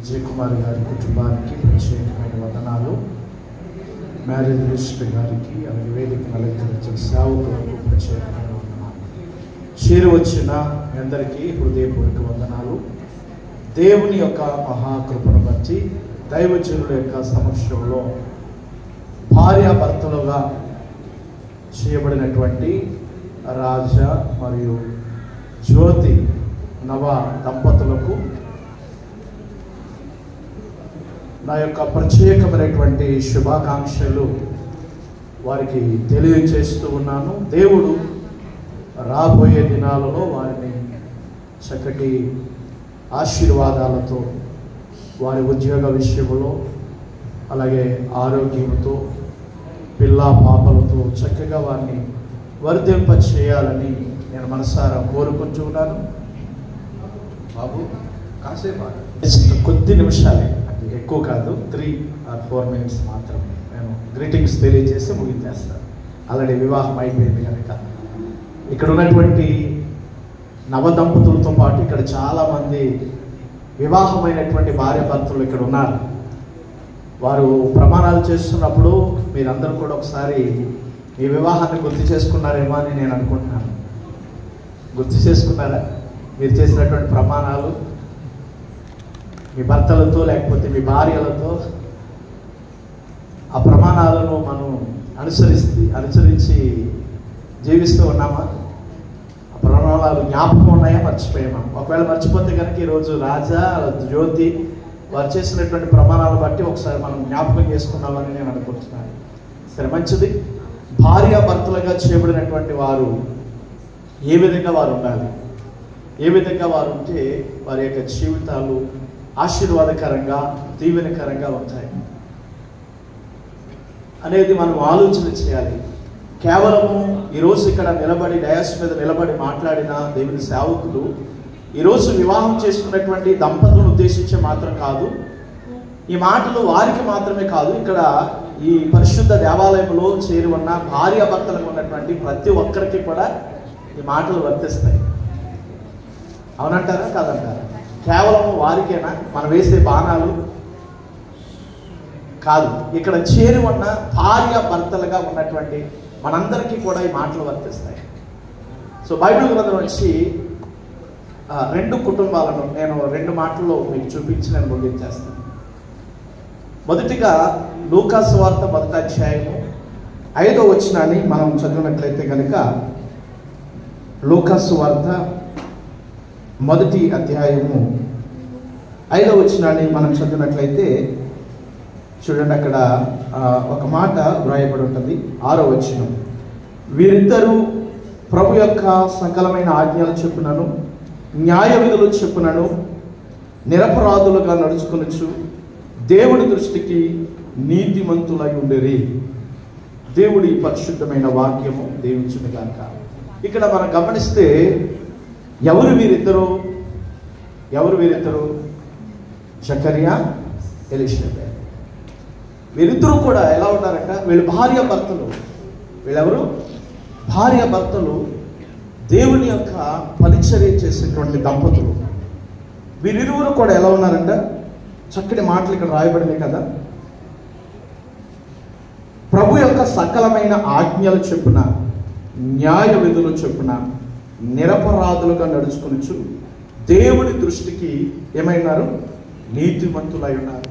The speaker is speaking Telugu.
విజయ్ కుమార్ గారి కుటుంబానికి ప్రత్యేకమైన వందనాలు. మ్యారేజ్ మినిస్టర్ గారికి, అలాగే వేదిక అలంకరించిన సేవకులకు ప్రత్యేకమైన వందనాలు. చేరు వచ్చిన మీ అందరికీ హృదయపూర్వక వందనాలు. దేవుని యొక్క మహాకృపను బట్టి దైవజనుల యొక్క సమక్షంలో భార్యాభర్తలుగా చేయబడినటువంటి రాజా మరియు జ్యోతి నవ దంపతులకు నా యొక్క ప్రత్యేకమైనటువంటి శుభాకాంక్షలు వారికి తెలియజేస్తూ ఉన్నాను. దేవుడు రాబోయే దినాలలో వారిని చక్కటి ఆశీర్వాదాలతో, వారి ఉద్యోగ విషయంలో, అలాగే ఆరోగ్యంతో, పిల్ల పాపలతో చక్కగా వారిని వర్ధింప చేయాలని నేను మనసారా కోరుకుంటున్నాను. బాబు కాసేపు కొద్ది నిమిషాలే, ఎక్కువ కాదు, 3 or 4 minutes మాత్రమే. నేను గ్రీటింగ్స్ తెలియజేసి ముగించేస్తాను. ఆల్రెడీ వివాహం అయిపోయింది కనుక. ఇక్కడ ఉన్నటువంటి నవదంపతులతో పాటు ఇక్కడ చాలామంది వివాహమైనటువంటి భార్య భర్తలు ఇక్కడ ఉన్నారు. వారు ప్రమాణాలు చేస్తున్నప్పుడు మీరందరూ కూడా ఒకసారి మీ వివాహాన్ని గుర్తు చేసుకున్నారేమో అని నేను అనుకుంటున్నాను. గుర్తు చేసుకున్నారా? మీరు చేసినటువంటి ప్రమాణాలు మీ భర్తలతో లేకపోతే మీ భార్యలతో, ఆ ప్రమాణాలను మనం అనుసరించి జీవిస్తూ ఉన్నామా? ఆ ప్రమాణాలు జ్ఞాపకం ఉన్నాయా, మర్చిపోయామా? ఒకవేళ మర్చిపోతే కనుక ఈరోజు రాజా, జ్యోతి వారు చేసినటువంటి ప్రమాణాలు బట్టి ఒకసారి మనం జ్ఞాపకం చేసుకున్నామని నేను అనుకుంటున్నాను. సరే, మంచిది. భార్యాభర్తలుగా చేయబడినటువంటి వారు ఏ విధంగా వారు ఉండాలి, ఏ విధంగా వారు ఉంటే వారి యొక్క జీవితాలు ఆశీర్వాదకరంగా, దీవెనకరంగా ఉంటాయి అనేది మనం ఆలోచన చేయాలి. కేవలము ఈరోజు ఇక్కడ నిలబడి, డయాస్ మీద నిలబడి మాట్లాడిన దేవుని సేవకులు ఈరోజు వివాహం చేసుకున్నటువంటి దంపతులను ఉద్దేశించి మాత్రం కాదు. ఈ మాటలు వారికి మాత్రమే కాదు, ఇక్కడ ఈ పరిశుద్ధ దేవాలయంలో చేరి ఉన్న భార్యాభర్తలకు ఉన్నటువంటి ప్రతి ఒక్కరికి కూడా ఈ మాటలు వర్తిస్తాయి. అవునంటారా, కాదంటారా? కేవలం వారికేనా మనం వేసే బాణాలు? కాదు, ఇక్కడ చేరి ఉన్న భార్యాభర్తలుగా ఉన్నటువంటి మనందరికీ కూడా ఈ మాటలు వర్తిస్తాయి. సో బైబిల్ గ్రంథం నుంచి 2 కుటుంబాలను నేను 2 మాటల్లో మీకు చూపించి నేను ముగించేస్తాను. మొదటిగా లూకా సువార్త 1వ అధ్యాయము 5వ వచనాన్ని మనం చదివినట్లయితే కనుక, లూకా సువార్త 1వ అధ్యాయము 5వ వచనాన్ని మనం చదివినట్లయితే చూడండి, అక్కడ ఒక మాట వ్రాయబడి ఉంటుంది. 6వ వచనం, వీరిద్దరూ ప్రభు యొక్క సకలమైన ఆజ్ఞలు చెప్పునను, న్యాయ విధులు చెప్పునను నిరపరాధులుగా నడుచుకొనుచు దేవుడి దృష్టికి నీతిమంతులై ఉండేరి. దేవుడి పరిశుద్ధమైన వాక్యము దీవించును గాక. ఇక్కడ మనం గమనిస్తే ఎవరు వీరిద్దరు? జకరియా, ఎలీషబెత్. వీరిద్దరూ కూడా ఎలా ఉన్నారంట? వీళ్ళు భార్యాభర్తలు. వీళ్ళెవరు? భార్యాభర్తలు, దేవుని యొక్క పరిచర్య చేసేటువంటి దంపతులు. వీరిరువురు కూడా ఎలా ఉన్నారంట? చక్కటి మాటలు ఇక్కడ రాయబడినాయి కదా. ప్రభు యొక్క సకలమైన ఆజ్ఞలు చెప్పున, న్యాయ విధులు చెప్పున నిరపరాధులుగా నడుచుకొనుచు దేవుడి దృష్టికి ఏమైనారు? నీతిమంతులై ఉన్నారు.